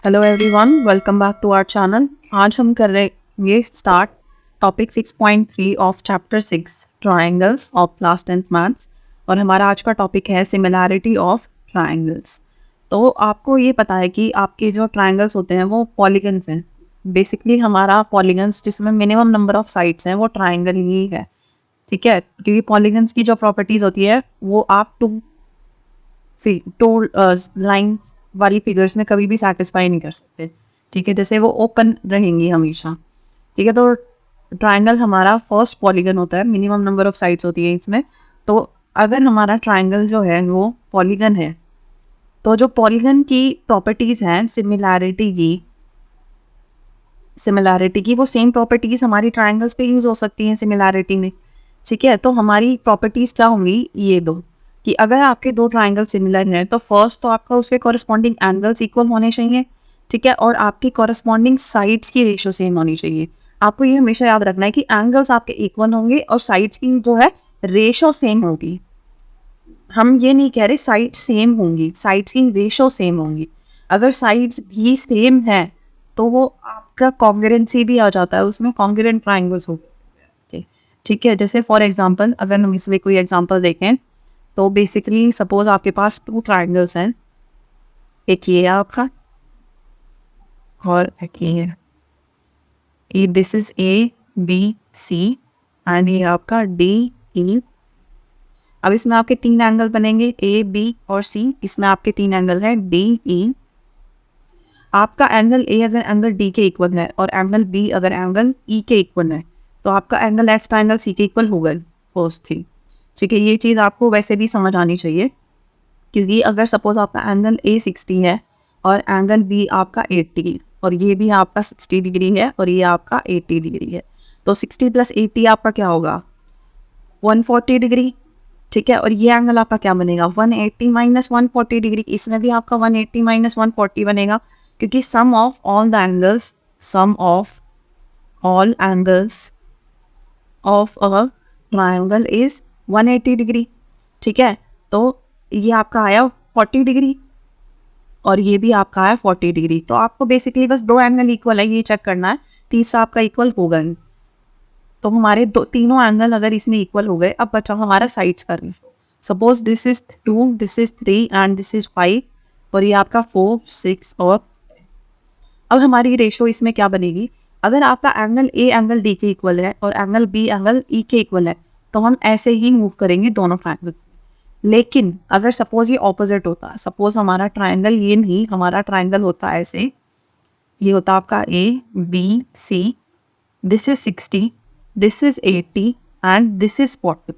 Hello everyone, welcome back to our channel. आज हम कर रहे start topic 6.3 of chapter 6 triangles of class 10th maths. और हमारा आज का टॉपिक है सिमिलैरिटी ऑफ ट्रायंगल्स। तो आपको ये पता है कि आपके जो ट्रायंगल्स होते हैं वो पॉलीगन्स हैं। बेसिकली हमारा पॉलीगन्स जिसमें मिनिमम नंबर ऑफ साइड्स हैं वो ट्रायंगल ही है, ठीक है। क्योंकि पॉलीगन्स की जो प्रॉपर्टीज़ होती है वो आप टू लाइंस वाली फिगर्स में कभी भी सेटिस्फाई नहीं कर सकते, ठीक है। जैसे वो ओपन रहेंगी हमेशा, ठीक है। तो ट्रायंगल हमारा फर्स्ट पॉलीगन होता है, मिनिमम नंबर ऑफ साइड्स होती है इसमें। तो अगर हमारा ट्रायंगल जो है वो पॉलीगन है, तो जो पॉलीगन की प्रॉपर्टीज़ हैं सिमिलैरिटी की वो सेम प्रॉपर्टीज़ हमारी ट्रायंगल्स पे यूज़ हो सकती हैं सिमिलैरिटी में, ठीक है। तो हमारी प्रॉपर्टीज़ क्या होंगी, ये दो, कि अगर आपके दो ट्रायंगल सिमिलर हैं तो फर्स्ट तो आपका उसके कॉरस्पॉन्डिंग एंगल्स इक्वल होने चाहिए, ठीक है। और आपकी कॉरस्पॉन्डिंग साइड्स की रेशो सेम होनी चाहिए। आपको ये हमेशा याद रखना है कि एंगल्स आपके इक्वल होंगे और साइड्स की जो है रेशो सेम होगी। हम ये नहीं कह रहे साइड सेम होंगी, साइड्स की रेशो सेम होंगी। अगर साइड्स भी सेम है तो वो आपका कॉन्ग्रुएंसी भी आ जाता है, उसमें कॉन्ग्रुएंट ट्रायंगल्स हो गए, ठीक है। जैसे फॉर एग्जांपल अगर हम इसमें कोई एग्जांपल देखें तो बेसिकली सपोज आपके पास टू ट्रायंगल्स हैं, एक ये है आपका और एक ये है। ये this is A B C and ये आपका डी ई। अब इसमें आपके तीन एंगल बनेंगे, ए बी और सी। इसमें आपके तीन एंगल है डी ई। आपका एंगल ए अगर एंगल डी के इक्वल है और एंगल बी अगर एंगल ई के इक्वल है तो आपका एंगल एफ का एंगल सी के इक्वल होगा, फर्स्ट थिंग, ठीक है। ये चीज़ आपको वैसे भी समझ आनी चाहिए, क्योंकि अगर सपोज आपका एंगल ए 60 है और एंगल बी आपका 80 और ये भी आपका 60 डिग्री है और ये आपका 80 डिग्री है, तो 60 + 80 आपका क्या होगा, 140 डिग्री, ठीक है। और ये एंगल आपका क्या बनेगा, 180 - 140 डिग्री। इसमें भी आपका 180 - 140 बनेगा, क्योंकि sum of all angles of a triangle is 180 degree, ठीक है। तो ये आपका आया 40 डिग्री और ये भी आपका आया 40 डिग्री। तो आपको बेसिकली बस दो एंगल इक्वल है ये चेक करना है, तीसरा आपका इक्वल होगा नहीं। तो हमारे तीनों एंगल अगर इसमें इक्वल हो गए, अब बचा हमारा साइड्स का ratio. Suppose this is 2, this is 3 and this is 5 और ये आपका 4, 6 और अब हमारी रेशो इसमें क्या बनेगी, अगर आपका एंगल ए एंगल डी के इक्वल है और एंगल बी एंगल ई के इक्वल है तो हम ऐसे ही मूव करेंगे दोनों ट्रायंगल्स। लेकिन अगर सपोज ये ऑपोजिट होता, सपोज हमारा ट्रायंगल ये नहीं, हमारा ट्रायंगल होता ऐसे, ये होता आपका A B C, this is 60, this is 80 and this is 40,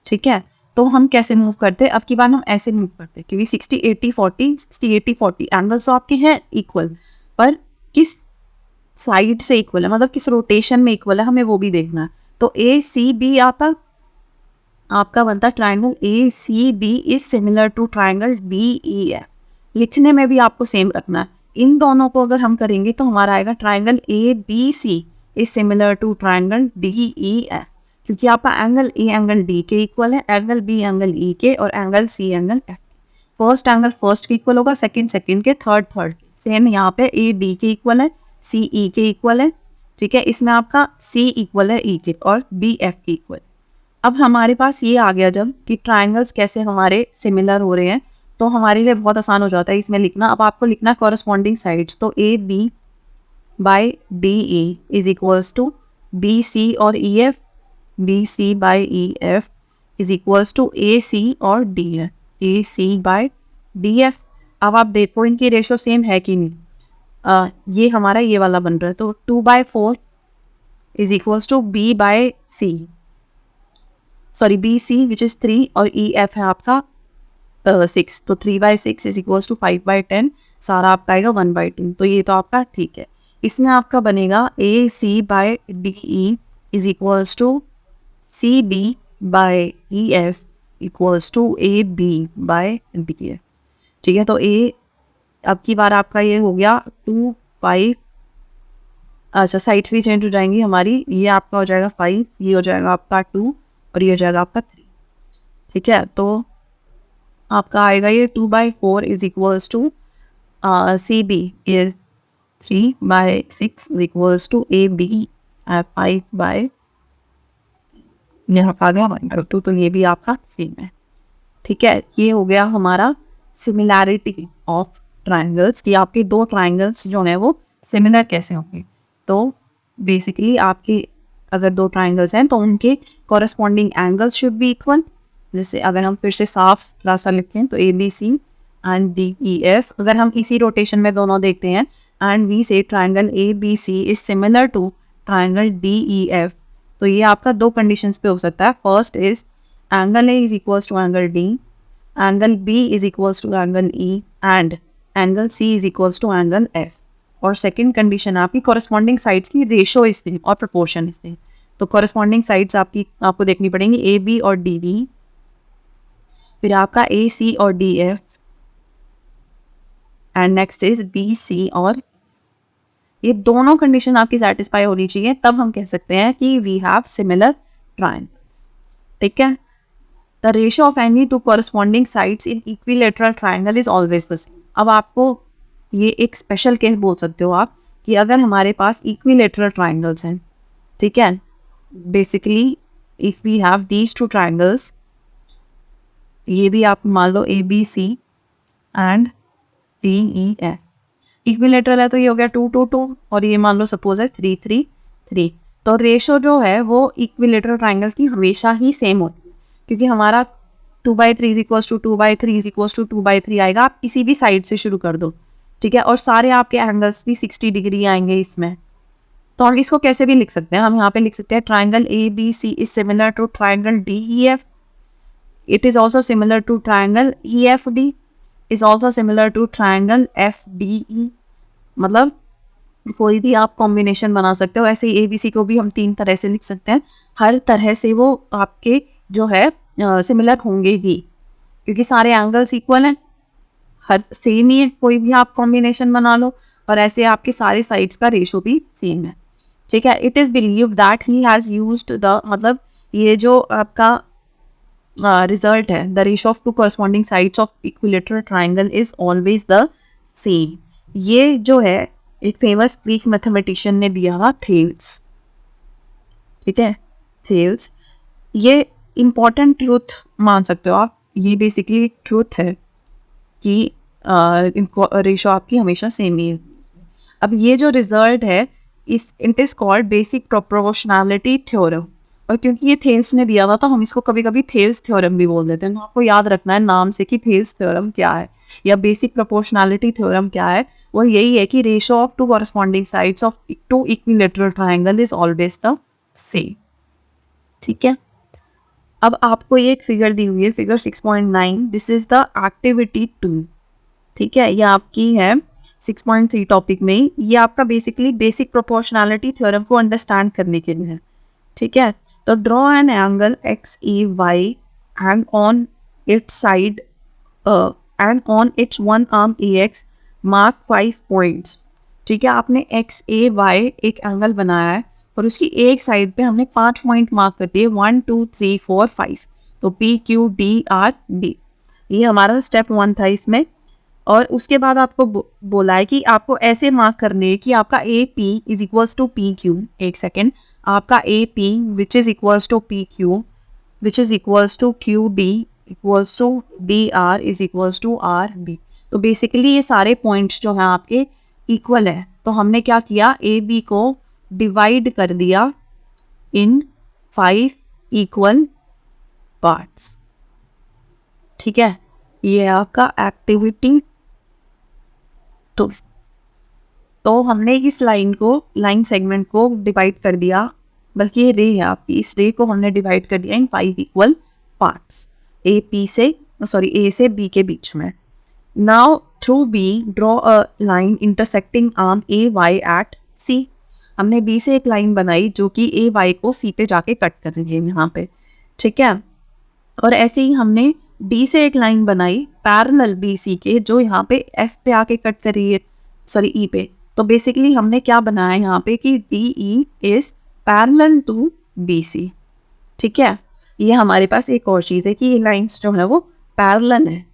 ठीक है। तो हम कैसे मूव करते, अब की बार हम ऐसे मूव करते, क्योंकि 60 80 40 60 80 40 एंगल्स तो आपके हैं इक्वल, पर किस साइड से इक्वल है, मतलब किस रोटेशन में इक्वल है, हमें वो भी देखना है। तो ए सी बी आता आपका बनता triangle A C B is similar to triangle D E F. लिखने में भी आपको सेम रखना है। इन दोनों को अगर हम करेंगे तो हमारा आएगा triangle A B C is similar to triangle D E F, क्योंकि आपका एंगल ए एंगल डी के इक्वल है, एंगल बी एंगल ई के और angle C angle F. First angle first के इक्वल होगा, सेकंड सेकंड के, थर्ड थर्ड के। सेम यहाँ पे ए डी के इक्वल है, सी ई के इक्वल है, ठीक है। इसमें आपका सी इक्वल है ई के और बी एफ के इक्वल। अब हमारे पास ये आ गया जब कि ट्रायंगल्स कैसे हमारे सिमिलर हो रहे हैं, तो हमारे लिए बहुत आसान हो जाता है इसमें लिखना। अब आपको लिखना कॉरस्पॉन्डिंग साइड्स, तो A B by D E is equals to B C और E F, B C by E F is equals to A C और D F, A C by D F. अब आप देखो इनकी ratio same है कि नहीं। ये हमारा ये वाला बन रहा है, तो 2/4 is equals to B by C, sorry B C which is 3 और ई एफ है आपका 6, तो 3/6 इज इक्वल्स टू 5/10, सारा आपका आएगा 1/2। तो ये तो आपका ठीक है। इसमें आपका बनेगा A C by D E is equals to C B by E F equals to A B by D F, ठीक है। तो ए अब की बार आपका ये हो गया 2 5, अच्छा साइड्स भी चेंज हो जाएंगी हमारी, ये आपका हो जाएगा 5, ये हो जाएगा आपका 2 और ये हो जाएगा आपका 3, ठीक है। तो आपका आएगा ये 2/4 is equals to CB is 3/6 is equals to AB 5 by, यहाँ आ गया 1/2, तो ये भी आपका सेम है। ठीक है, ये हो गया हमारा सिमिलैरिटी ऑफ ट्राइंगल्स, कि आपके दो ट्राइंगल्स जो हैं वो सिमिलर कैसे होंगे। तो बेसिकली आपके अगर दो ट्राइंगल्स हैं तो उनके corresponding angles should be equal. जैसे अगर हम फिर से साफ रास्ता लिखें तो ABC एंड DEF, अगर हम इसी रोटेशन में दोनों देखते हैं and we say triangle ABC is similar to triangle DEF, तो ये आपका दो कंडीशंस पे हो सकता है। First is angle A is equals to angle D, angle B is equals to angle E and angle C is equals to angle F। और second condition आपकी कॉरस्पॉन्डिंग साइड्स की रेशो इस सेम और proportion is same. तो corresponding sides आपको देखनी पड़ेंगी AB और DD, फिर आपका AC और DF, and next is BC और, ये दोनों कंडीशन आपकी सेटिस्फाई होनी चाहिए, तब हम कह सकते हैं कि वी हैव सिमिलर ट्रायंगल्स। ठीक है, the ratio of any two corresponding sides in equilateral triangle is always the same. अब आपको ये एक स्पेशल केस बोल सकते हो आप, कि अगर हमारे पास इक्विलेटरल ट्रायंगल्स हैं, ठीक है, basically if we have these two triangles, ये भी आप मान लो ABC एंड DEF, इक्विलेटरल है तो ये हो गया 2-2-2, और ये मान लो सपोज है 3-3-3। तो रेशो जो है वो इक्विलेटरल ट्राइंगल की हमेशा ही सेम होती है, क्योंकि हमारा 2/3 is equals to 2/3 is equals to 2/3 आएगा। आप किसी भी साइड से शुरू कर दो, ठीक है, और सारे आपके एंगल्स भी 60 डिग्री आएंगे इसमें। तो हम इसको कैसे भी लिख सकते हैं, हम यहाँ पे लिख सकते हैं triangle ABC is similar to triangle DEF, it is also similar to triangle EFD, is also similar to triangle FDE। मतलब कोई भी आप कॉम्बिनेशन बना सकते हो। ऐसे ही ABC को भी हम 3 तरह से लिख सकते हैं, हर तरह से वो आपके जो है सिमिलर होंगे ही, क्योंकि सारे एंगल्स इक्वल हैं, हर सेम ही है, कोई भी आप कॉम्बिनेशन बना लो, और ऐसे आपके सारे साइड्स का रेशो भी सेम है। ठीक है, it is believe that he has used the, मतलब ये जो आपका रिजल्ट है, the ratio of two corresponding sides of equilateral triangle is always the same. ये जो है एक फेमस ग्रीक मैथमेटिशियन ने दिया था, थेल्स। ठीक है, थेल्स, ये इम्पॉर्टेंट ट्रूथ मान सकते हो आप, ये बेसिकली ट्रूथ है कि रेशो आपकी हमेशा सेम ही है। अब ये जो रिजल्ट है, it is called basic proportionality theorem, और क्योंकि ये थेल्स ने दिया हुआ तो हम इसको कभी कभी थेल्स थ्योरम भी बोल देते हैं। तो आपको याद रखना है नाम से कि थेल्स थ्योरम क्या है या बेसिक प्रोपोर्शनैलिटी थ्योरम क्या है। वो यही है कि ratio of two corresponding sides of two equilateral triangle is always the same. ठीक है, अब आपको ये एक फिगर दी हुई है, figure 6.9, this is the activity 2। ठीक है, ये आपकी है 6.3 टॉपिक में। ये आपका बेसिकली बेसिक प्रोपोर्शनैलिटी थ्योरम को अंडरस्टैंड करने के लिए है। ठीक है, तो draw an angle XEY and on it's side and on it's one arm AX mark 5 points. ठीक है, आपने XAY एक एंगल बनाया है और उसकी एक साइड पे हमने 5 पॉइंट मार्क कर दिए, 1 2 3 4 5। तो PQDRD, ये हमारा स्टेप 1 था इसमें। और उसके बाद आपको बोला है कि आपको ऐसे मार्क करने कि आपका AP is equals to PQ, एक सेकेंड, आपका AP which is equals to PQ which is equals to QD equals to DR is equals to RB। तो बेसिकली ये सारे पॉइंट्स जो हैं आपके इक्वल है। तो हमने क्या किया, AB को डिवाइड कर दिया इन 5 इक्वल पार्ट्स। ठीक है, ये आपका एक्टिविटी 2। तो हमने इस लाइन को, लाइन सेगमेंट को डिवाइड कर दिया, बल्कि ये रे है आपकी, इस रे को हमने डिवाइड कर दिया इन 5 इक्वल पार्ट्स, A से B के बीच में। Now through B draw a line intersecting arm AY at C। हमने B से एक लाइन बनाई जो कि AY को C पे जाके कट कर रही है यहाँ पे। ठीक है, और ऐसे ही हमने D से एक लाइन बनाई पैरेलल BC के, जो यहाँ पे F पे आके कट कर रही है, सॉरी E पे। तो बेसिकली हमने क्या बनाया यहाँ पे कि DE is parallel to BC। ठीक है, ये हमारे पास एक और चीज़ है कि ये लाइंस जो है वो पैरेलल है।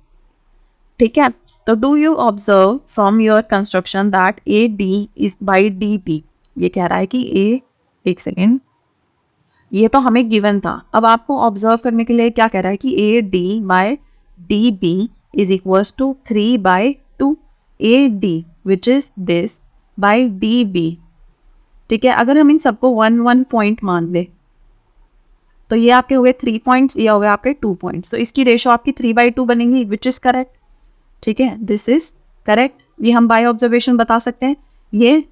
ठीक है। तो do you observe from your construction that A D is by D B, ये कह रहा है कि ए, एक सेकेंड, ये तो हमें गिवन था, अब आपको ऑब्जर्व करने के लिए क्या कह रहा है कि A D by D B is equals to 3/2 A D which is this by D B. ठीक है, अगर हम इन सबको 1 पॉइंट मान ले तो ये आपके हो गए 3 पॉइंट्स, ये हो गए आपके 2 पॉइंट्स, तो इसकी रेशो आपकी 3/2 बनेगी विच इज करेक्ट। ठीक है, दिस इज करेक्ट, ये हम बाय ऑब्जर्वेशन बता सकते हैं। ये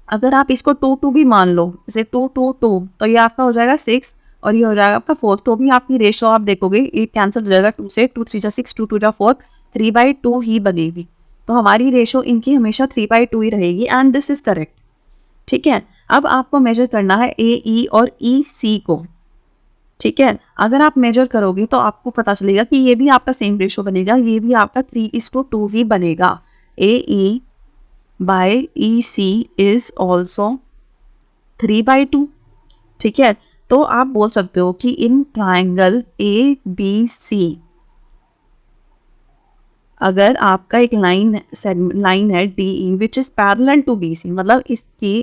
अगर आप इसको 2 भी मान लो, जैसे 2 तो ये आपका हो जाएगा 6 और ये हो जाएगा आपका 4, तो भी आपकी रेशो आप देखोगे ये कैंसिल हो जाएगा 2 से, 2 3 जा 6, 2 2 जा 4, 3/2 ही बनेगी। तो हमारी रेशो इनकी हमेशा 3/2 ही रहेगी एंड दिस इज करेक्ट। ठीक है, अब आपको मेजर करना है ए ई और ई सी को। ठीक है, अगर आप मेजर करोगे तो आपको पता चलेगा कि ये भी आपका सेम रेशो बनेगा, ये भी आपका 3:2 ही बनेगा। A E by E C is also 3/2। ठीक है, तो आप बोल सकते हो कि इन ट्राइंगल ए बी सी, अगर आपका एक लाइन है D E which is parallel to B C, मतलब इसकी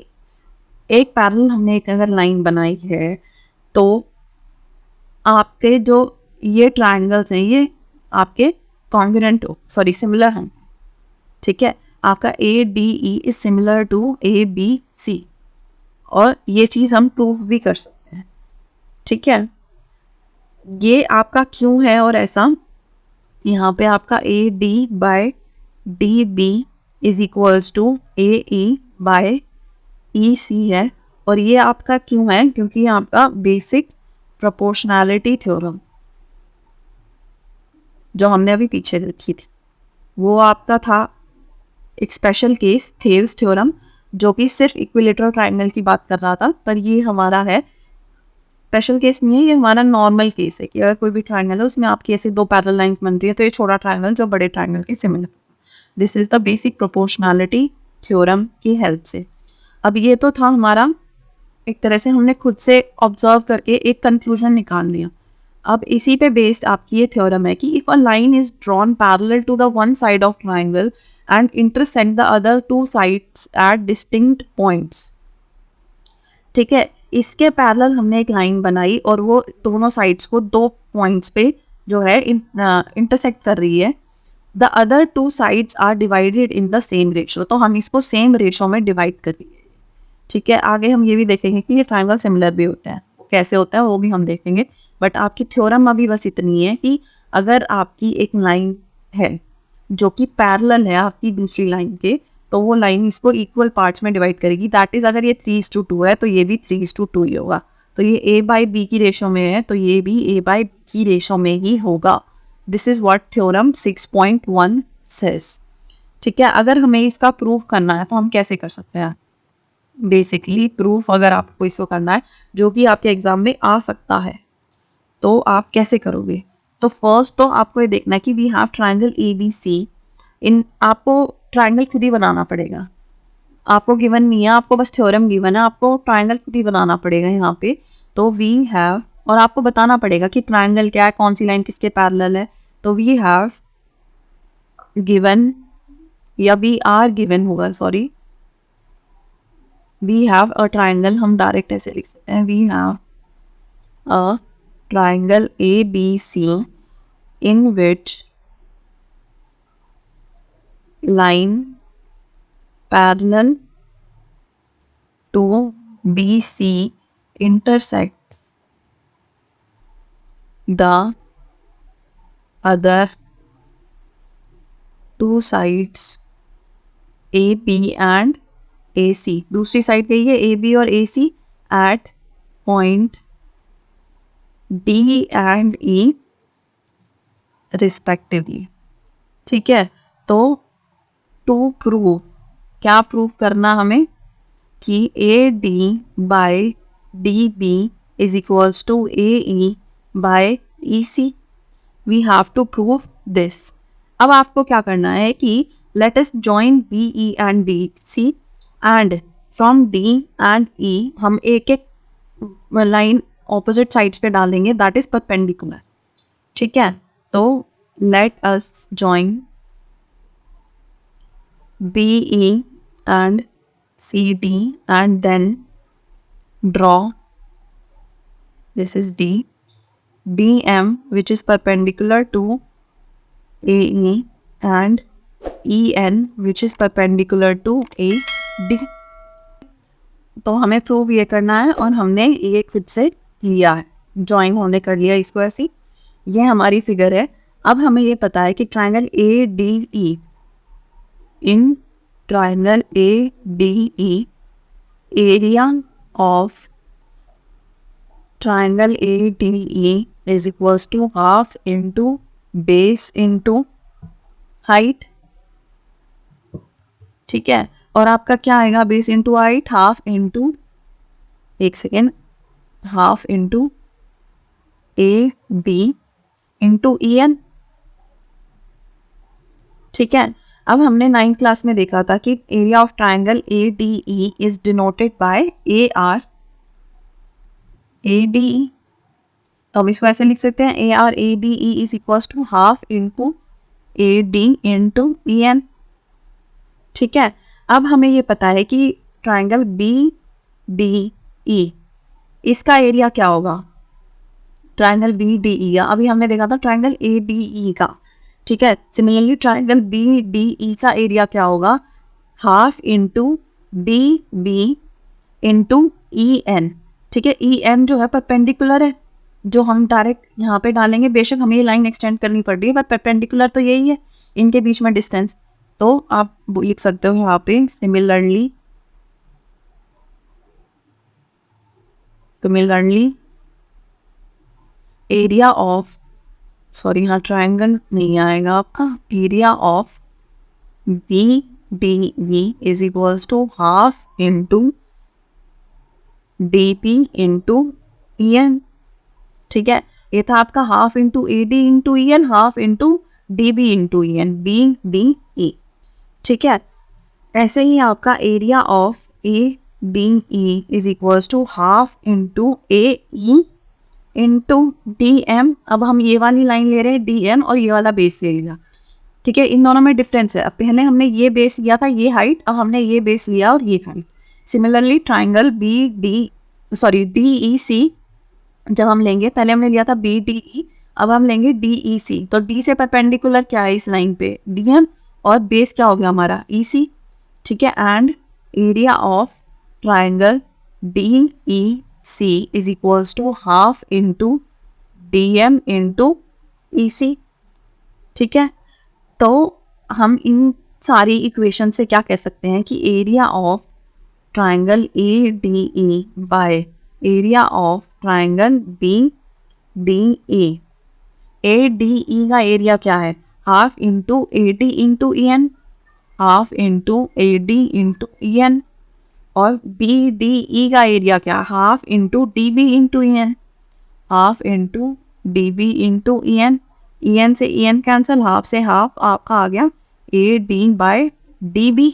एक पैरेलल हमने एक अगर लाइन बनाई है तो आपके जो ये ट्राइंगल्स हैं ये आपके कॉन्ग्रुएंट सिमिलर हैं। ठीक है, आपका A D E is similar to A B C, और ये चीज़ हम प्रूफ भी कर सकते हैं। ठीक है, ये आपका क्यों है और ऐसा, यहाँ पे आपका A D by D B is equals to A E by E C है, और ये आपका क्यों है, क्योंकि ये आपका बेसिक प्रोपोर्शनैलिटी थ्योरम जो हमने अभी पीछे देखी थी, वो आपका था एक स्पेशल केस थेल्स थ्योरम जो कि सिर्फ इक्विलेटरल ट्राइंगल की बात कर रहा था, पर ये हमारा है स्पेशल केस नहीं है, ये हमारा नॉर्मल केस है कि अगर कोई भी ट्राइंगल है उसमें आपकी ऐसे 2 पैरेलल लाइंस बन रही है तो ये छोटा ट्राइंगल जो बड़े ट्राइंगल के similar, this is the basic proportionality theorem की हेल्प से। अब ये तो था हमारा, एक तरह से हमने खुद से ऑब्जर्व करके एक कंक्लूजन निकाल लिया। अब इसी पे बेस्ड आपकी ये थ्योरम है कि if a line is drawn parallel to the one side of triangle and intersect the other 2 sides at distinct points. ठीक है, इसके पैरेलल हमने एक लाइन बनाई और वो दोनों साइड्स को 2 पॉइंट्स पे जो है इंटरसेक्ट कर रही है, the other 2 sides are divided in the same ratio, तो हम इसको सेम रेशो में डिवाइड कर रही है। ठीक है, आगे हम ये भी देखेंगे कि ये ट्राइंगल सिमिलर भी होता है, वो कैसे होता है वो भी हम देखेंगे, बट आपकी थ्योरम अभी बस इतनी है कि अगर आपकी एक लाइन है जो कि पैरेलल है आपकी दूसरी लाइन के, तो वो लाइन इसको इक्वल पार्ट्स में डिवाइड करेगी, दैट इज अगर ये 3:2 है तो ये भी 3:2 ही होगा, तो ये ए बाई बी की रेशो में है तो ये भी ए बाई बी की रेशो में ही होगा। This is what theorem 6.1 says. ठीक है, अगर हमें इसका प्रूफ करना है तो हम कैसे कर सकते हैं, बेसिकली प्रूफ अगर आपको इसको करना है जो कि आपके एग्जाम में आ सकता है तो आप कैसे करोगे, तो फर्स्ट तो आपको ये देखना है कि we have triangle A B C, इन आपको ट्राइंगल खुद ही बनाना पड़ेगा, आपको गिवन नहीं है, आपको बस थ्योरम गिवन है, आपको ट्राइंगल खुद ही बनाना पड़ेगा यहाँ पे। तो वी हैव, और आपको बताना पड़ेगा कि ट्राइंगल क्या है, कौन सी लाइन किसके पैरेलल है, तो वी हैव गिवन या वी आर गिवन होगा, sorry, we have a triangle, हम डायरेक्ट ऐसे लिख सकते हैं, we have a triangle ABC in which line parallel to BC intersects the other 2 sides AB and AC, दूसरी साइड गई है AB और AC at point D and E respectively. ठीक है, तो टू प्रूव, क्या प्रूव करना हमें कि A D by D B is equals to A E by E C, we have to prove this. अब आपको क्या करना है कि let us join B E and D C and from D and E हम एक एक line opposite sides पे डालेंगे, दैट इज परपेंडिकुलर। ठीक है, तो late us join BE and CD, and then draw, this is D, DM which is perpendicular to AE, and EN which is perpendicular to AD. तो हमें prove ये करना है और हमने ये खुद से लिया है, ड्राइंग हमने कर लिया इसको ऐसी। ये हमारी फिगर है। अब हमें ये पता है कि triangle ADE, in triangle ADE area of triangle ADE is equals to half into base into height. ठीक है, और आपका क्या आएगा, base into height, half into, एक second, half into AB into EN। ठीक है, अब हमने 9th क्लास में देखा था कि area of triangle ADE is denoted by AR ADE। तो हम इसको ऐसे लिख सकते हैं, AR ADE is equals to half into AD into EN। ठीक है, अब हमें ये पता है कि ट्राइंगल BDE, इसका एरिया क्या होगा, ट्राइंगल BDE का अभी हमने देखा था ट्राइंगल ADE का। ठीक है, सिमिलरली ट्राइंगल BDE का एरिया क्या होगा, half into DB into EN। ठीक है, EN जो है परपेंडिकुलर है, जो हम डायरेक्ट यहाँ पे डालेंगे, बेशक हमें ये लाइन एक्सटेंड करनी पड़ रही है पर परपेंडिकुलर तो यही है इनके बीच में डिस्टेंस। तो आप लिख सकते हो यहाँ पे सिमिलरली एरिया ऑफ, सॉरी यहाँ ट्राइंगल नहीं आएगा आपका, area of BDE is equals to half into DP into EN। ठीक है, ये था आपका half into AD into EN, half into DB into EN, BDE। ठीक है, ऐसे ही आपका area of ADE is equals to half into AE into DM। अब हम ये वाली लाइन ले रहे हैं DM और ये वाला बेस ले लिया। ठीक है, इन दोनों में डिफरेंस है, अब पहले हमने ये बेस लिया था, ये हाइट, अब हमने ये बेस लिया और ये हाइट। सिमिलरली ट्राइंगल DEC जब हम लेंगे, पहले हमने लिया था BDE, अब हम लेंगे DEC। तो D से परपेंडिकुलर क्या है इस लाइन पे, DM, और बेस क्या हो गया हमारा EC। ठीक है, and area of triangle DEC is equals to half into DM into EC। ठीक है, तो हम इन सारी इक्वेशन से क्या कह सकते हैं कि area of triangle ADE by area of triangle BDE। ADE का एरिया क्या है, half into AD into EN, half into AD into EN, और BDE का एरिया क्या, half into DB into EN, half into DB into EN। EN से EN cancel, half से half, आपका आ गया AD बाय DB।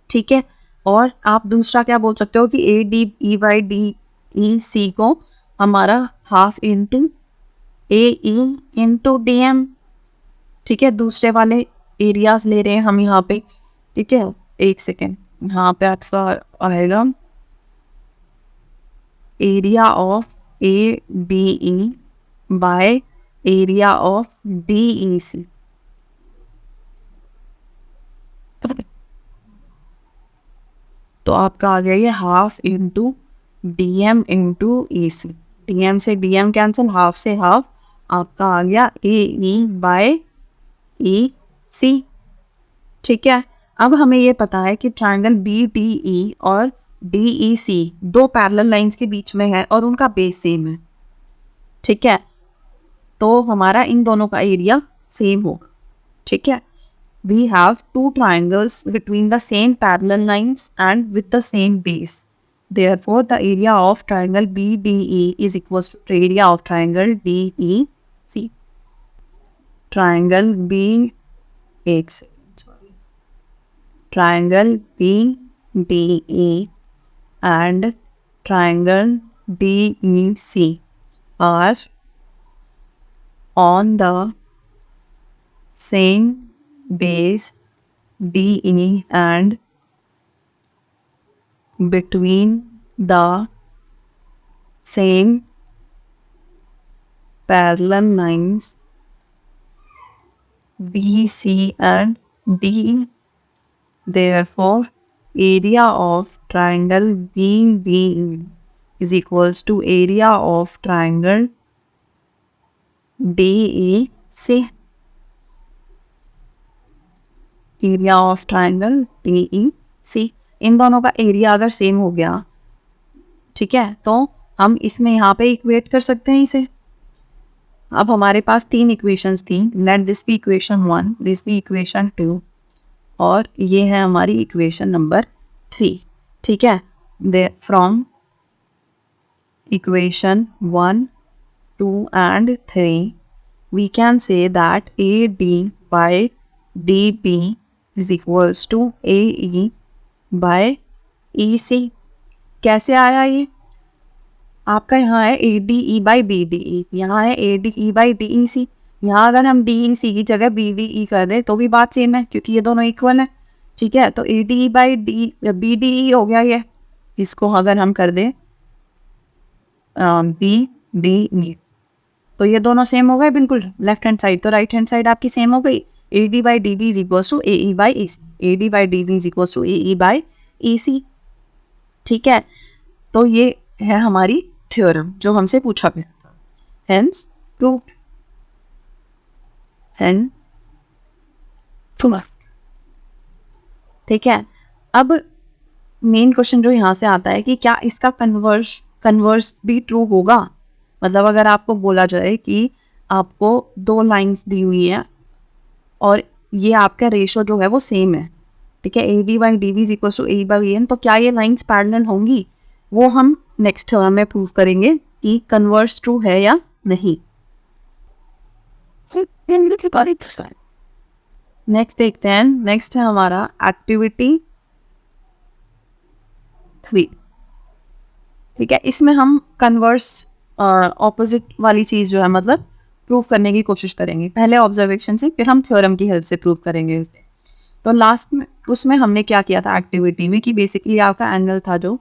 ठीक है, और आप दूसरा क्या बोल सकते हो कि ADE बाई DEC को हमारा half into AE into DM। ठीक है, दूसरे वाले एरियाज ले रहे हैं हम यहाँ पे। ठीक है, एक सेकेंड, यहाँ पे आपका आएगा area of ADE by area of DEC। तो आपका आ गया ये half into DM into EC। DM से DM कैंसिल, हाफ से हाफ, आपका आ गया AE बाय EC। ठीक है, अब हमें ये पता है कि ट्राइंगल BDE और DEC दो पैरेलल लाइंस के बीच में है और उनका बेस सेम है। ठीक है, तो हमारा इन दोनों का एरिया सेम होगा। ठीक है, we have two triangles between the same parallel lines and with the same base. Therefore, the area of triangle BDE is equals to area of triangle DEC. Triangle Triangle BDE and triangle DEC are on the same base DE and between the same parallel lines BC and DE. Therefore, area of triangle BBE is equals to area of triangle DEC. Area of triangle DEC, इन दोनों का area अगर same हो गया, ठीक है, तो हम इसमें यहाँ पे इक्वेट कर सकते हैं इसे। अब हमारे पास 3 इक्वेशंस थी, let this be equation 1, this be equation 2 और ये है हमारी इक्वेशन नंबर 3, ठीक है। They from equation 1, 2 and 3 we can say that AD by DB is equals to AE by EC। कैसे आया ये? आपका यहाँ है ADE by BDE, यहाँ है ADE by DEC। यहाँ अगर हम DEC की जगह BDE कर दें तो भी बात सेम है क्योंकि ये दोनों इक्वल है, ठीक है। तो ADE by BDE हो गया ये, इसको अगर हम कर दें BDE तो ये दोनों सेम हो गए बिल्कुल, लेफ्ट हैंड साइड तो राइट हैंड साइड आपकी सेम हो गई। AD by DB is equals to AE by EC, AD by DB is equals to AE by EC, ठीक है। तो ये है हमारी थ्योरम जो हमसे पूछा गया था, हेंस प्रूव्ड, हेंस प्रूव्ड, ठीक है। अब मेन क्वेश्चन जो यहाँ से आता है कि क्या इसका कन्वर्स भी ट्रू होगा। मतलब अगर आपको बोला जाए कि आपको 2 लाइंस दी हुई है और ये आपका रेशो जो है वो सेम है, ठीक है, AD by DB is equals to AE by EN, तो क्या ये लाइंस पैरेलल होंगी, वो हम नेक्स्ट थ्योरम में प्रूव करेंगे कि कन्वर्स ट्रू है या नहीं। नेक्स्ट देखते हैं, नेक्स्ट है हमारा एक्टिविटी 3, ठीक है। इसमें हम कन्वर्स ऑपोजिट वाली चीज़ जो है मतलब प्रूव करने की कोशिश करेंगे, पहले ऑब्जर्वेशन से फिर हम थ्योरम की हेल्प से प्रूव करेंगे उसे। तो लास्ट में उसमें हमने क्या किया था एक्टिविटी में कि बेसिकली आपका एंगल था जो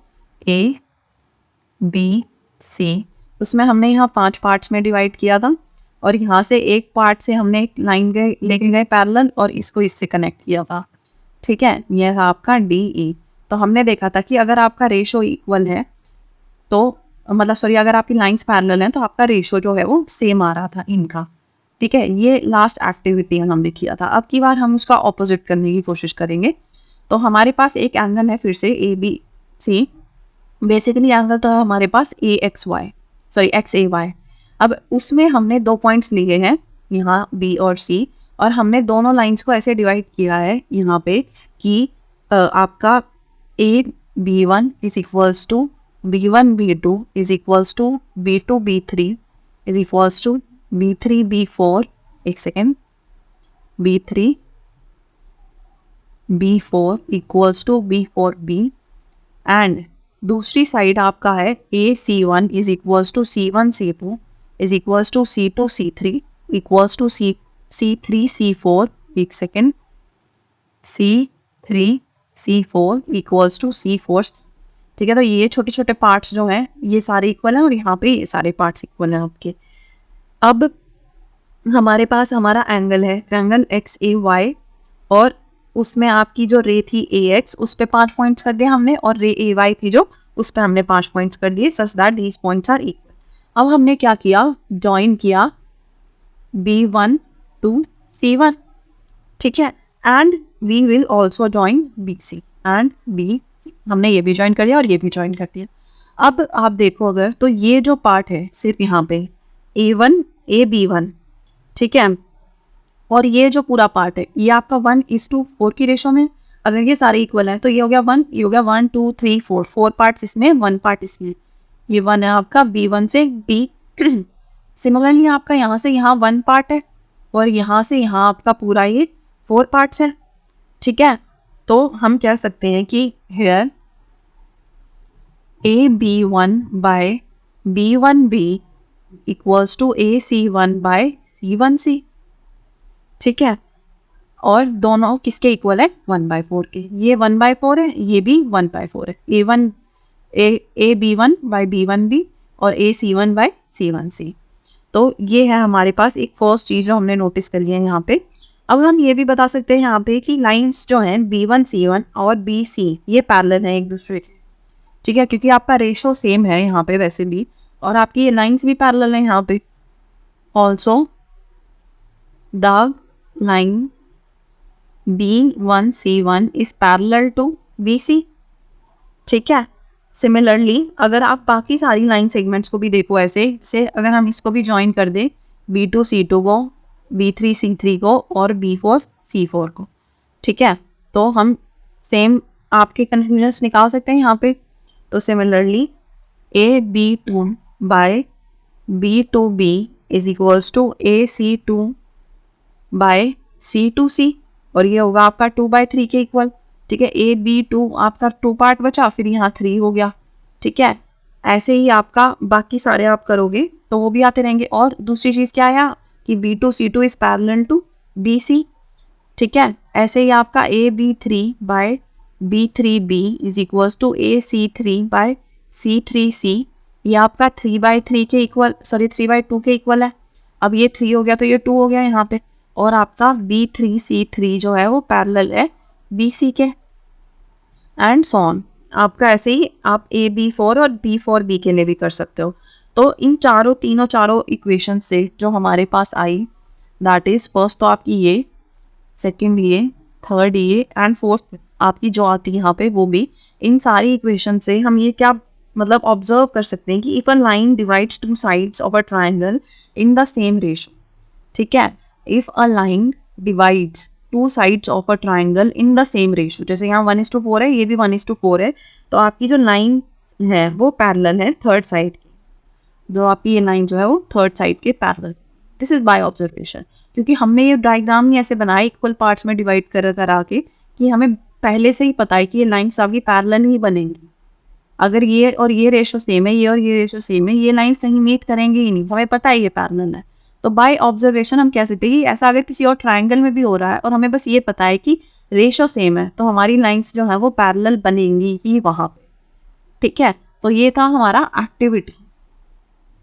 ABC, उसमें हमने यहाँ 5 पार्ट्स में डिवाइड किया था और यहाँ से एक पार्ट से हमने एक लाइन लेके गए पैरेलल और इसको इससे कनेक्ट किया था, ठीक है। यह था आपका DE। तो हमने देखा था कि अगर आपका रेशो इक्वल है तो मतलब सॉरी अगर आपकी लाइंस पैरेलल हैं तो आपका रेशो जो है वो सेम आ रहा था इनका, ठीक है। ये लास्ट एक्टिविटी हमने किया था। अब की बार हम उसका ऑपोजिट करने की कोशिश करेंगे। तो हमारे पास एक एंगल है फिर से ABC, बेसिकली एंगल तो हमारे पास XAY। अब उसमें हमने 2 पॉइंट्स लिए हैं यहाँ B और C और हमने दोनों लाइंस को ऐसे डिवाइड किया है यहाँ पे कि आपका AB1 is equals to B1 B2 is equals to B2 B3 is equals to B3 B4, एक second, B3 B4 equals to B4 B and दूसरी साइड आपका है AC1 is equals to C1 C2 is equals to C2 C3 equals to C3 C4, एक second, C3 C4 equals to C4, ठीक है। तो ये छोटे छोटे पार्ट्स जो हैं ये सारे इक्वल हैं और यहाँ पे ये सारे पार्ट्स इक्वल हैं आपके। अब हमारे पास हमारा एंगल है एंगल XAY और उसमें आपकी जो रे थी AX उस पे 5 पॉइंट्स कर दिए हमने और रे AY थी जो उस पे हमने 5 पॉइंट्स कर दिए, such that these points are equal. अब हमने क्या किया, जॉइन किया B1 to C1, ठीक है, and we will also join BC and BC, हमने ये भी ज्वाइन कर दिया और ये भी ज्वाइन कर दिया। अब आप देखो अगर तो ये जो पार्ट है सिर्फ यहाँ पे A1 AB1, ठीक है, और ये जो पूरा पार्ट है ये आपका 1:4 की रेशो में, अगर ये सारे इक्वल है तो ये हो गया 1, ये हो गया 1 2 3 4 पार्ट्स इसमें, 1 पार्ट इसमें, ये 1 है आपका B1 से B। सिमिलरली आपका यहाँ से यहाँ 1 पार्ट है और यहाँ से यहाँ आपका पूरा ये 4 पार्ट्स है, ठीक है। तो हम कह सकते हैं कि here AB1 by B1B equals to AC1 by C1C, ठीक है। और दोनों किसके इक्वल है, 1/4 के। ये 1/4 है, ये भी 1/4 है। ए B1/B1B और AC1/C1C। तो ये है हमारे पास एक फर्स्ट चीज़ जो हमने नोटिस कर लिया है यहाँ पे। अब हम ये भी बता सकते हैं यहाँ पे कि लाइंस जो हैं B1C1 और BC ये पैरेलल हैं एक दूसरे के, ठीक है, क्योंकि आपका रेशो सेम है यहाँ पे वैसे भी, और आपकी ये लाइंस भी पैरेलल हैं यहाँ पे। Also the line B1C1 is parallel to BC, ठीक है। सिमिलरली अगर आप बाकी सारी लाइन सेगमेंट्स को भी देखो ऐसे, जैसे अगर हम इसको भी ज्वाइन कर दें B2C2 को, B3C3 को और B4C4 को, ठीक है, तो हम सेम आपके कन्फ्यूजन्स निकाल सकते हैं यहाँ पे। तो similarly AB2 by B2B is equals to AC2 by C2C, और ये होगा आपका 2/3 के इक्वल, ठीक है। AB2 आपका 2 पार्ट बचा, फिर यहाँ 3 हो गया, ठीक है। ऐसे ही आपका बाकी सारे आप करोगे तो वो भी आते रहेंगे। और दूसरी चीज़ क्या आया कि B2C2 is parallel to BC, ठीक है। ऐसे ही आपका AB3 by B3B is equals to AC3 by C3C, ये आपका 3/3 के इक्वल, सॉरी 3/2 के इक्वल है। अब ये 3 हो गया तो ये 2 हो गया यहाँ पे, और आपका B3C3 जो है वो पैरेलल है BC के, एंड सो ऑन। आपका ऐसे ही आप AB4 और B4B के लिए भी कर सकते हो। तो इन चारों इक्वेशन से जो हमारे पास आई, दैट इज फर्स्ट तो आपकी ये, सेकंड ये, थर्ड ये एंड फोर्थ आपकी जो आती है यहाँ पे वो भी, इन सारी इक्वेशन से हम ये क्या मतलब ऑब्जर्व कर सकते हैं कि if a line divides to sides of a triangle in the same ratio, ठीक है, if a line divides to sides of a triangle in the same ratio, जैसे यहाँ 1:4 है, ये भी 1:4 है, तो आपकी जो लाइन है वो पैरेलल है थर्ड साइड की, जो आपकी ये लाइन जो है वो थर्ड साइड के parallel. This is by observation, क्योंकि हमने ये डायग्राम ही ऐसे बनाया इक्वल पार्ट्स में डिवाइड करा के कि हमें पहले से ही पता है कि ये लाइन्स आपकी पैरेलल ही बनेंगी। अगर ये और ये रेशो सेम है, ये और ये रेशो सेम है, ये लाइन्स कहीं मीट करेंगे ही नहीं, हमें पता है ये पैरेलल है। तो बाय ऑब्जर्वेशन हम कह सकते हैं कि ऐसा अगर किसी और ट्राइंगल में भी हो रहा है और हमें बस ये पता है कि रेशो सेम है, तो हमारी लाइन्स जो है वो पैरेलल बनेंगी ही वहाँ पे, ठीक है। तो ये था हमारा एक्टिविटी।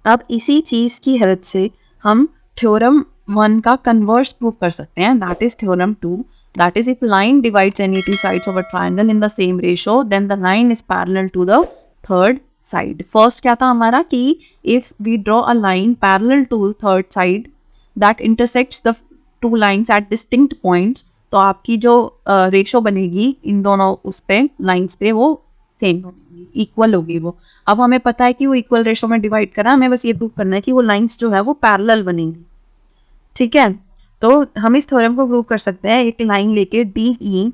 अब इसी चीज़ की हेल्प से हम थ्योरम 1 का कन्वर्स प्रूफ कर सकते हैं, that is theorem 2, that is if line divides any two sides of a triangle in the same ratio then the line is parallel to the third side. First क्या था हमारा कि if we draw a line parallel to third side that intersects the two lines at distinct points, तो आपकी जो ratio बनेगी इन दोनों उस पे लाइन्स पे वो सेम होगी, इक्वल होगी वो। अब हमें पता है कि वो इक्वल रेशो में डिवाइड करा, हमें बस ये प्रूव करना है कि वो लाइन्स जो है वो पैरेलल बनेंगी, ठीक है। तो हम इस थ्योरम को प्रूव कर सकते हैं एक लाइन लेके DE,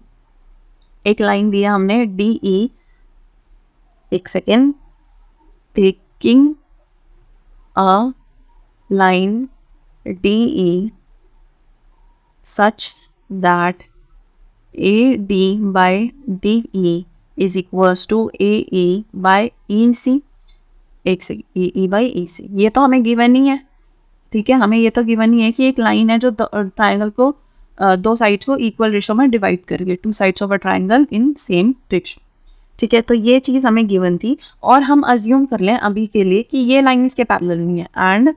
एक लाइन दिया हमने DE, एक second, taking a line DE such that AD by DE is equals to AE by EC, एक से EE by EC, ये तो हमें गिवन ही है, ठीक है। हमें ये तो गिवन ही है कि एक लाइन है जो ट्राइंगल को दो साइड्स को इक्वल रेशो में डिवाइड करेगी, to sides of a triangle in same ratio, ठीक है। तो ये चीज़ हमें गिवन थी, और हम अज्यूम कर लें अभी के लिए कि ये लाइन इसके पैरेलल नहीं है, and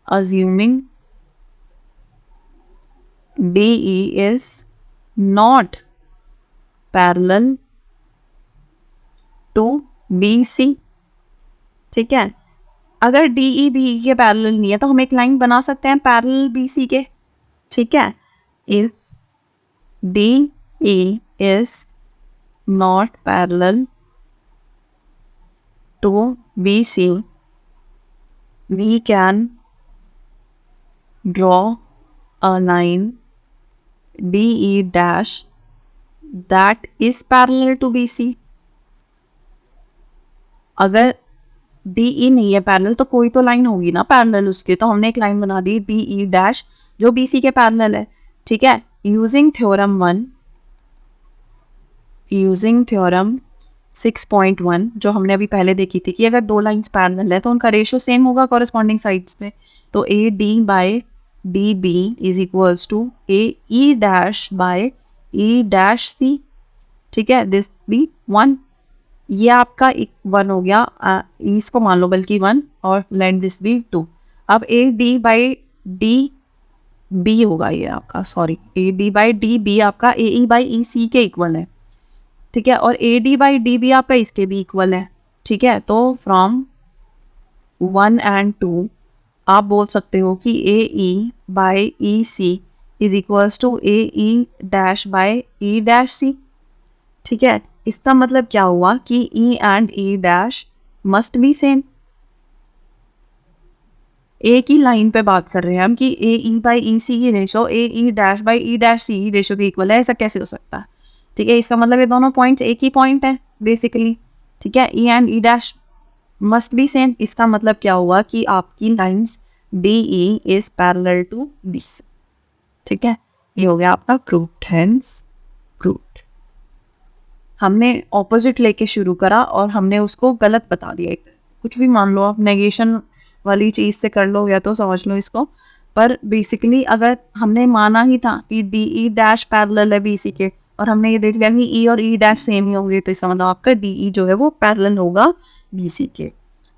assuming DE is not parallel to BC, ठीक है। अगर DE BE के पैरेलल नहीं है तो हम एक लाइन बना सकते हैं पैरेलल BC के, ठीक है। If DE is not parallel to BC we can draw a line DE dash that is parallel to BC। अगर DE नहीं है पैरेलल तो कोई तो लाइन होगी ना पैरेलल उसके, तो हमने एक लाइन बना दी DE डैश जो BC के पैरेलल है, ठीक है। यूजिंग थ्योरम 1, यूजिंग थ्योरम 6.1 जो हमने अभी पहले देखी थी कि अगर दो लाइंस पैरेलल है तो उनका रेशो सेम होगा कॉरेस्पॉन्डिंग साइड्स पे, तो AD by D B is equals to A E dash by E dash C, ठीक है, दिस बी 1, ये आपका एक 1 हो गया, इसको मान लो बल्कि 1 और लेट दिस बी 2। अब A D by D B होगा ये आपका, sorry, A D by D B आपका ए ई बाई ई सी के इक्वल है, ठीक है, और A D by D B आपका इसके भी इक्वल है, ठीक है। तो फ्रॉम 1 एंड 2 आप बोल सकते हो कि A E by E C is equals to A E dash by E dash C, ठीक है। इसका मतलब क्या हुआ कि E and E dash must be same. एक ही लाइन पे बात कर रहे हैं हम कि A E by E C की ratio A E dash by E dash C ratio के इक्वल है, ऐसा कैसे हो सकता है, ठीक है। इसका मतलब ये दोनों पॉइंट्स एक ही पॉइंट है बेसिकली, ठीक है। E and E dash must be same, इसका मतलब क्या हुआ कि आपकी lines D E is parallel to B C, ठीक है। ये हो गया आपका प्रूव्ड, हेंस प्रूव्ड। हमने ऑपोजिट लेके शुरू करा और हमने उसको गलत बता दिया एक तरह से, कुछ भी मान लो आप, नेगेशन वाली चीज़ से कर लो या तो समझ लो इसको, पर बेसिकली अगर हमने माना ही था कि डी ई डैश पैरेलल है बी सी के और हमने ये देख लिया कि ई और ई डैश सेम ही होंगे, तो इसका मतलब आपका डी ई जो है वो पैरेलल होगा बी सी के।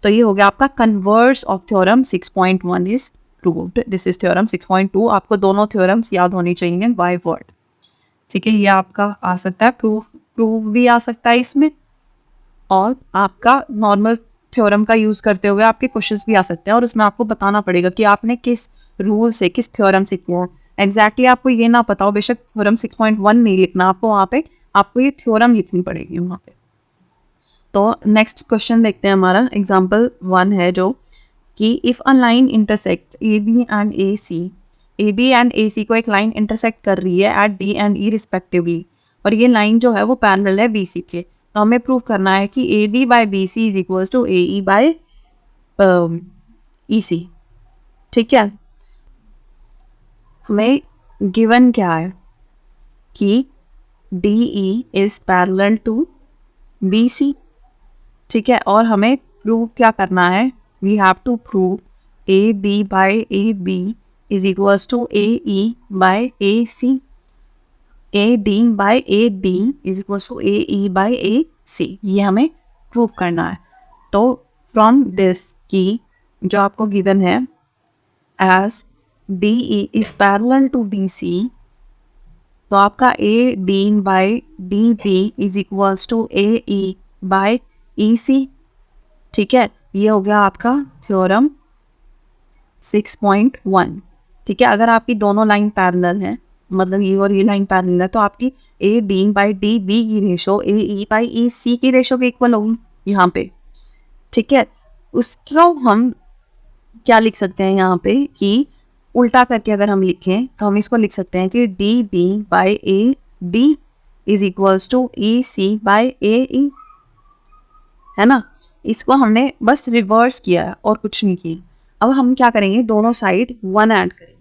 तो ये हो गया आपका converse of theorem 6.1 is proved. This is theorem 6.2। आपको दोनों थ्योरम्स याद होनी चाहिए बाय वर्ड, ठीक है। ये आपका आ सकता है प्रूफ भी आ सकता है इसमें, और आपका नॉर्मल थ्योरम का यूज़ करते हुए आपके क्वेश्चंस भी आ सकते हैं और उसमें आपको बताना पड़ेगा कि आपने किस रूल से, किस थ्योरम से किया है। एग्जैक्टली आपको ये ना पता हो, बेशक थ्योरम 6.1 नहीं लिखना आपको वहाँ पे, आपको ये थ्योरम लिखनी पड़ेगी वहाँ पे। तो नेक्स्ट क्वेश्चन देखते हैं, हमारा एग्जाम्पल 1 है जो कि if a line intersect A B and A C, A B and A C को एक लाइन इंटरसेक्ट कर रही है at D and E respectively, और ये लाइन जो है वो पैरेलल है बी सी के, तो हमें प्रूव करना है कि A D by B C is equals to A E by E C, ठीक है। हमें गिवन क्या है कि D E is parallel to B C, ठीक है, और हमें प्रूव क्या करना है, we have to prove A D by A B is equals to A E by A C, A D by A B is equals to A E by A C, ये हमें prove करना है। तो from this की जो आपको given है as D E is parallel to B C, तो आपका A D by D B is equals to A E by E C, ठीक है। ये हो गया आपका थ्योरम 6.1, ठीक है। अगर आपकी दोनों लाइन पैरेलल है, मतलब ये और ये लाइन पैरेलल है, तो आपकी A D by D B की ratio A E by E C की रेशो के इक्वल होगी यहाँ पे, ठीक है। उसको हम क्या लिख सकते हैं यहाँ पे कि उल्टा करके अगर हम लिखें तो हम इसको लिख सकते हैं कि D B by A D is equals to E C by A E, है ना। इसको हमने बस रिवर्स किया है और कुछ नहीं किया। अब हम क्या करेंगे, दोनों साइड 1 ऐड करेंगे,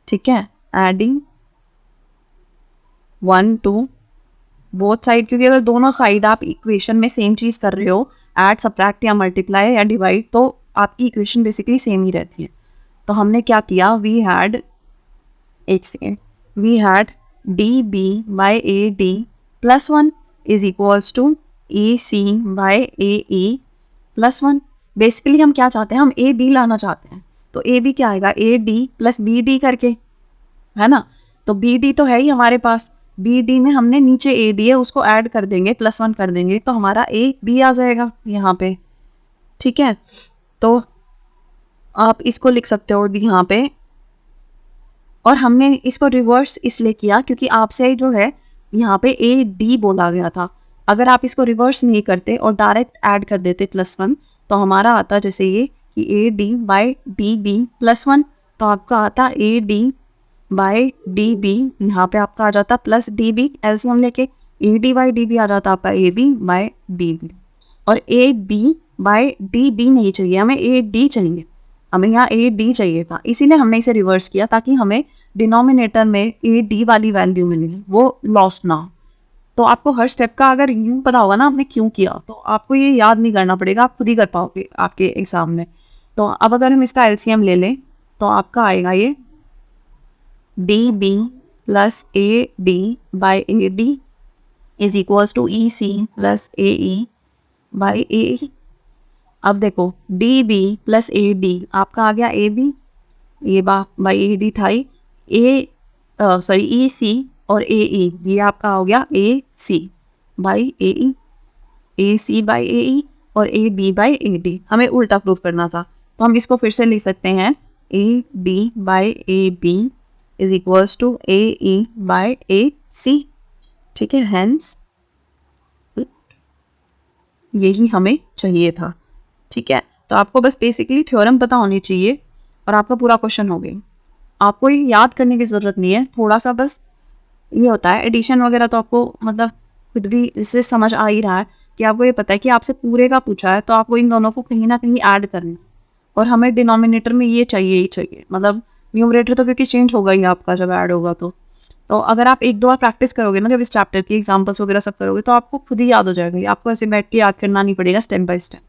ठीक है, एडिंग 1 टू बोथ साइड, क्योंकि अगर दोनों साइड आप इक्वेशन में सेम चीज़ कर रहे हो, ऐड सब्ट्रैक्ट या मल्टीप्लाई या डिवाइड, तो आपकी इक्वेशन बेसिकली सेम ही रहती है। तो हमने क्या किया, वी हैड, एक second, we had D B by A D plus 1 is equals to A C by A E plus 1। Basically हम क्या चाहते हैं, हम ए बी लाना चाहते हैं, तो ए बी क्या आएगा, A D plus B D करके, है ना। तो बी डी तो है ही हमारे पास, बी डी में हमने नीचे ए डी है उसको ऐड कर देंगे, प्लस 1 कर देंगे, तो हमारा ए बी आ जाएगा यहाँ पे, ठीक है। तो आप इसको लिख सकते हो यहाँ पे, और हमने इसको रिवर्स इसलिए किया क्योंकि आपसे जो है यहाँ पे ए डी बोला गया था। अगर आप इसको रिवर्स नहीं करते और डायरेक्ट ऐड कर देते प्लस 1, तो हमारा आता जैसे ये कि A D by D B plus 1, तो आपका आता A D by D B, यहाँ पे आपका आ जाता प्लस डी बी, एलसीएम लेके A D by D B आ जाता आपका A B by D B, और A B by D B नहीं चाहिए हमें, ए डी चाहिए, हमें यहाँ ए डी चाहिए था, इसीलिए हमने इसे रिवर्स किया ताकि हमें डिनोमिनेटर में ए डी वाली वैल्यू मिले, वो लॉस्ट ना हो। तो आपको हर स्टेप का अगर यूँ पता होगा ना आपने क्यों किया, तो आपको ये याद नहीं करना पड़ेगा, आप खुद ही कर पाओगे आपके एग्जाम में। तो अब अगर हम इसका एलसीएम ले लें तो आपका आएगा ये D B plus A D by A D is equals to E C plus A E by A E. अब देखो D B plus A D आपका आ गया ए बी, ये बाई ए डी था ए सॉरी ई सी और ए ई, ये आपका हो गया ए C by A E, A C by A E और A B by A D. हमें उल्टा प्रूफ करना था, तो हम इसको फिर से लिख सकते हैं A D by A B is equals to A E by A C. ठीक है, हेंस यही हमें चाहिए था। ठीक है, तो आपको बस बेसिकली थ्योरम पता होनी चाहिए और आपका पूरा क्वेश्चन हो गया। आपको ये याद करने की ज़रूरत नहीं है, थोड़ा सा बस ये होता है एडिशन वगैरह तो आपको मतलब खुद भी इससे समझ आ ही रहा है कि आपको ये पता है कि आपसे पूरे का पूछा है तो आपको इन दोनों को कहीं ना कहीं ऐड करना, और हमें डिनोमिनेटर में ये चाहिए ही चाहिए, मतलब न्यूमरेटर तो क्योंकि चेंज होगा ही आपका जब ऐड होगा। तो अगर आप एक दो बार प्रैक्टिस करोगे ना, जब इस चैप्टर की एग्जाम्पल्स वगैरह सब करोगे तो आपको खुद ही याद हो जाएगा, आपको ऐसे बैठ के याद करना नहीं पड़ेगा step by step.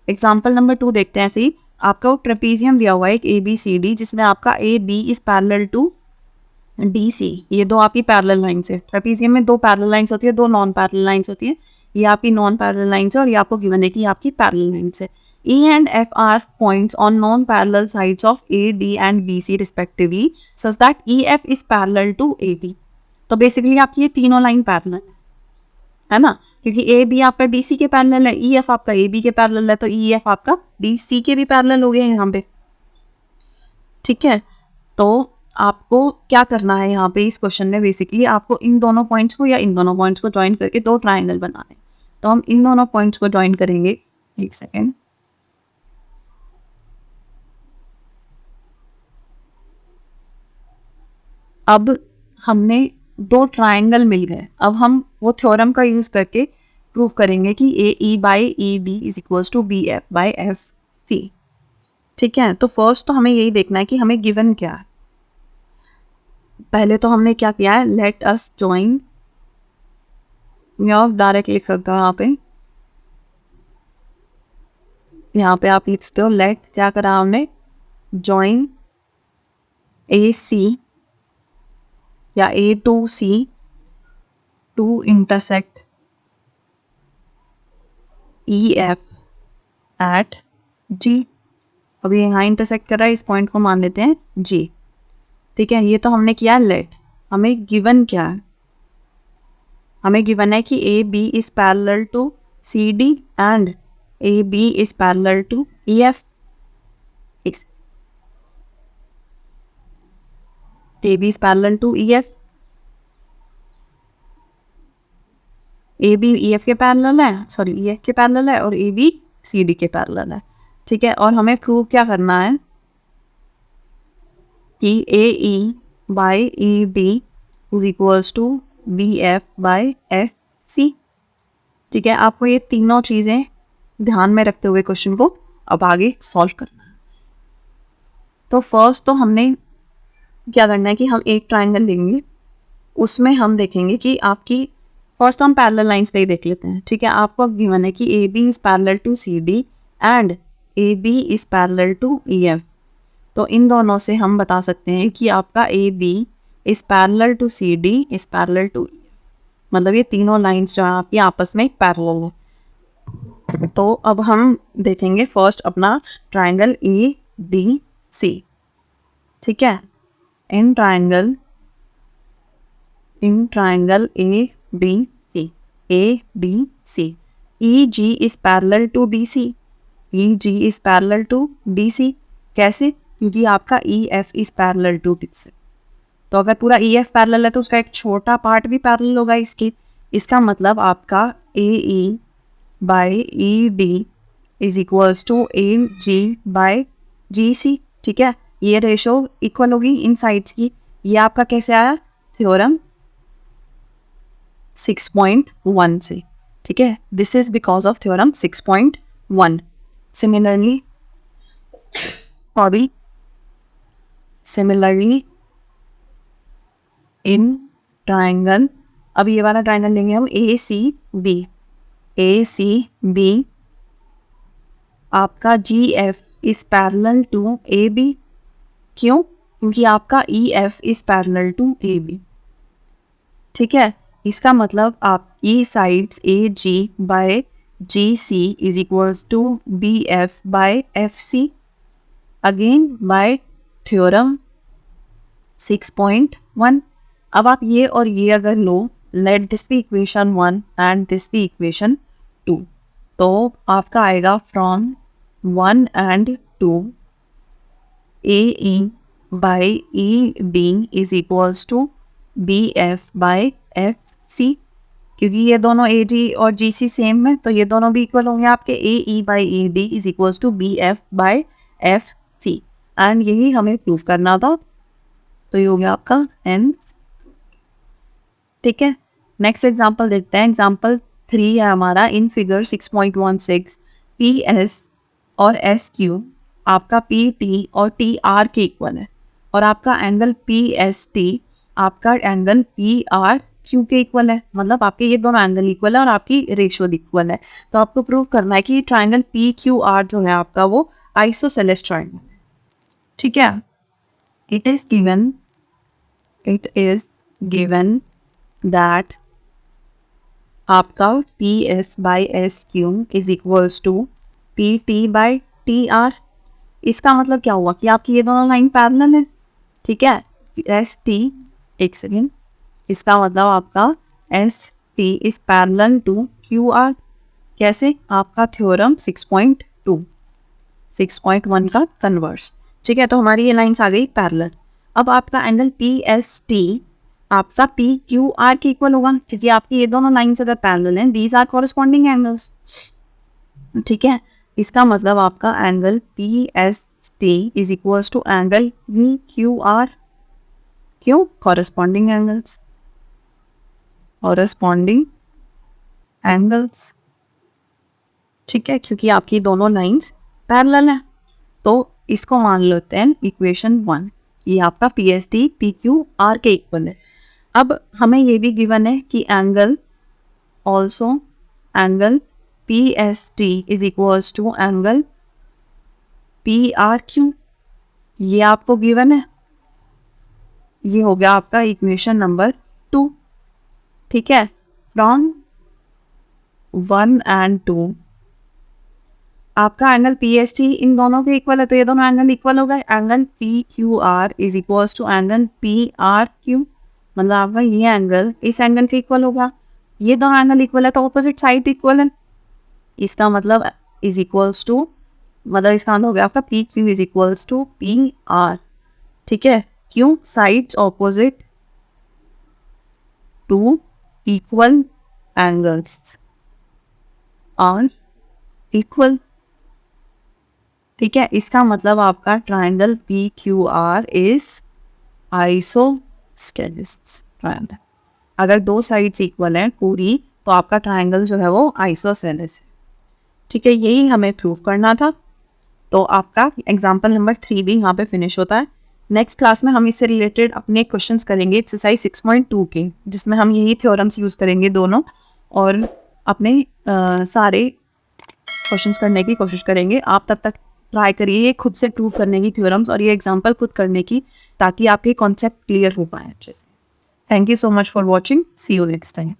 Example number 2 देखते हैं। ऐसे ही आपका वो ट्रेपीजियम दिया हुआ है एक ए बी सी डी, जिसमें आपका A B is parallel to D C, ये दो आपकी पैरेलल लाइन्स है। ट्रेपीजियम में दो पैरेलल लाइन्स होती है, दो नॉन पैरेलल लाइन्स होती है, ये आपकी नॉन पैरेलल लाइन्स है और ये आपको गिवन है कि आपकी पैरेलल लाइन्स है। E and F are points on non-parallel sides of A, D and B, C respectively, such that EF is parallel to AB। तो बेसिकली आपकी ये तीनों लाइन पैरेलल है ना, क्योंकि ए बी आपका डी सी के पैरेलल है, ई एफ आपका ए बी के पैरेलल है, तो ई एफ आपका डी सी के भी पैरेलल हो गए यहाँ पे। ठीक है, तो आपको क्या करना है यहाँ पे इस क्वेश्चन में, बेसिकली आपको इन दोनों पॉइंट्स को या इन दोनों पॉइंट्स को ज्वाइन करके दो ट्राइंगल बनाने। तो हम इन दोनों पॉइंट्स को ज्वाइन करेंगे, एक सेकेंड। अब हमने दो ट्राइंगल मिल गए, अब हम वो थ्योरम का यूज करके प्रूव करेंगे कि A E by E D is equals to B F by F C. ठीक है, तो फर्स्ट तो हमें यही देखना है कि हमें गिवन क्या है। पहले तो हमने क्या किया है, लेट अस ज्वाइन, या डायरेक्ट लिख सकते हो यहाँ पे आप लिख सकते हो लेट, क्या करा हमने, ज्वाइन ए सी या A to C to intersect E F at G. अभी यहाँ इंटरसेक्ट कर रहा है, इस पॉइंट को मान लेते हैं जी। ठीक है, ये तो हमने किया लेट। हमें गिवन क्या है, हमें गिवन है कि A B is parallel to C D and A B is parallel to E F. A B is parallel to E F, A B E F के पैरेलल है, सॉरी ई एफ के parallel है, और A B C D के parallel है। ठीक है, और हमें प्रूव क्या करना है कि A E by E D is equals to B F by F C. ठीक है, आपको ये तीनों चीज़ें ध्यान में रखते हुए क्वेश्चन को अब आगे सॉल्व करना है। तो फर्स्ट तो हमने क्या करना है कि हम एक ट्राइंगल लेंगे, उसमें हम देखेंगे कि आपकी फर्स्ट तो हम पैरेलल लाइंस पे ही देख लेते हैं। ठीक है, आपको गिवन है कि A B is parallel to C D and A B is parallel to E F. तो इन दोनों से हम बता सकते हैं कि आपका A B is parallel to C D is parallel to E F, मतलब ये तीनों लाइंस जो है आपकी आपस में पैरेलल है। तो अब हम देखेंगे फर्स्ट अपना ट्राइंगल ई डी सी। ठीक है, in triangle A B C E G is parallel to D C, E G is parallel to D C. कैसे, क्योंकि आपका E F is parallel to D C. तो अगर पूरा E F parallel है तो उसका एक छोटा पार्ट भी पैरेलल होगा इसकी। इसका मतलब आपका A E by E D is equals to A G by G C. ठीक है, ये रेशो इक्वल होगी इन साइड्स की। ये आपका कैसे आया, थ्योरम 6.1 से। ठीक है, this is because of theorem 6.1। Similarly in triangle, अब ये वाला ट्राइंगल लेंगे हम ए सी बी, आपका G F is parallel to A B. क्यों, क्योंकि आपका E F is parallel to A B. ठीक है, इसका मतलब आपकी sides A G by G C is equals to B F by F C, again by theorem 6.1। अब आप ये और ये अगर लो, let this be equation 1 and this be equation 2, तो आपका आएगा from 1 and 2 A E by E D is equals to B F by F C, क्योंकि ये दोनों ए डी और जी सी सेम है तो ये दोनों भी इक्वल होंगे आपके। A E by E D is equals to B F by F C, and यही हमें प्रूव करना था, तो ये हो गया आपका एंस। ठीक है, नेक्स्ट एग्जांपल देखते हैं। एग्जांपल 3 है हमारा। इन फिगर 6.16 पी एस और एस क्यू आपका पी टी और टी आर के इक्वल है, और आपका एंगल पी एस टी आपका एंगल पी आर क्यू के इक्वल है। मतलब आपके ये दोनों एंगल इक्वल है और आपकी रेशियो इक्वल है। तो आपको प्रूव करना है कि ट्राइंगल पी क्यू आर जो है आपका वो आइसोसेलेस ट्राइंगल है। ठीक है, it is given that आपका P S by S Q is equals to P T by T R. इसका मतलब क्या हुआ कि आपकी ये दोनों लाइन पैरेलल है। ठीक है, एस टी, एक सेकेंड, इसका मतलब आपका S T is parallel to Q R. कैसे? आपका थ्योरम 6.1 का कन्वर्स। ठीक है, तो हमारी ये लाइन्स आ गई पैरेलल। अब आपका एंगल पी एस टी आपका पी क्यू आर के इक्वल होगा, क्योंकि आपकी ये दोनों लाइन्स अगर पैरेलल हैं, दीज आर कॉरेस्पॉन्डिंग एंगल्स। ठीक है, इसका मतलब आपका angle P S T is equals to angle P Q R. क्यों? Corresponding angles, corresponding angles. ठीक है, क्योंकि आपकी दोनों लाइन्स पैरेलल हैं, तो इसको मान लेते हैं इक्वेशन 1। ये आपका P S T P Q R के इक्वल है। अब हमें ये भी गिवन है कि angle P S T is equals to angle P R Q, ये आपको गिवन है। ये हो गया आपका इक्वेशन नंबर 2। ठीक है, फ्रॉम 1 एंड 2 आपका एंगल पी एस टी इन दोनों के इक्वल है, तो ये दोनों एंगल इक्वल हो गए। Angle P Q R is equals to angle P R Q, मतलब आपका ये एंगल इस एंगल के इक्वल होगा। ये दोनों एंगल इक्वल है तो ऑपोजिट साइड इक्वल है। इसका मतलब इज इक्वल्स टू, मतलब इसका मतलब हो गया आपका P Q is equals to P R. ठीक है, क्यों? Sides opposite to equal angles are equal. ठीक है, इसका मतलब आपका triangle P Q R is isosceles triangle. अगर दो साइड्स इक्वल हैं पूरी, तो आपका ट्राइंगल जो है वो आइसोसेलेस है। ठीक है, यही हमें प्रूव करना था। तो आपका एग्जाम्पल नंबर 3 भी यहाँ पे फिनिश होता है। नेक्स्ट क्लास में हम इससे रिलेटेड अपने क्वेश्चंस करेंगे एक्सरसाइज 6.2 के, जिसमें हम यही थ्योरम्स यूज़ करेंगे दोनों, और अपने सारे क्वेश्चंस करने की कोशिश करेंगे। आप तब तक ट्राई करिए ये खुद से प्रूव करने की थ्योरम्स और ये एग्जाम्पल खुद करने की, ताकि आपके कॉन्सेप्ट क्लियर हो पाए अच्छे से। Thank you so much for watching, see you next time.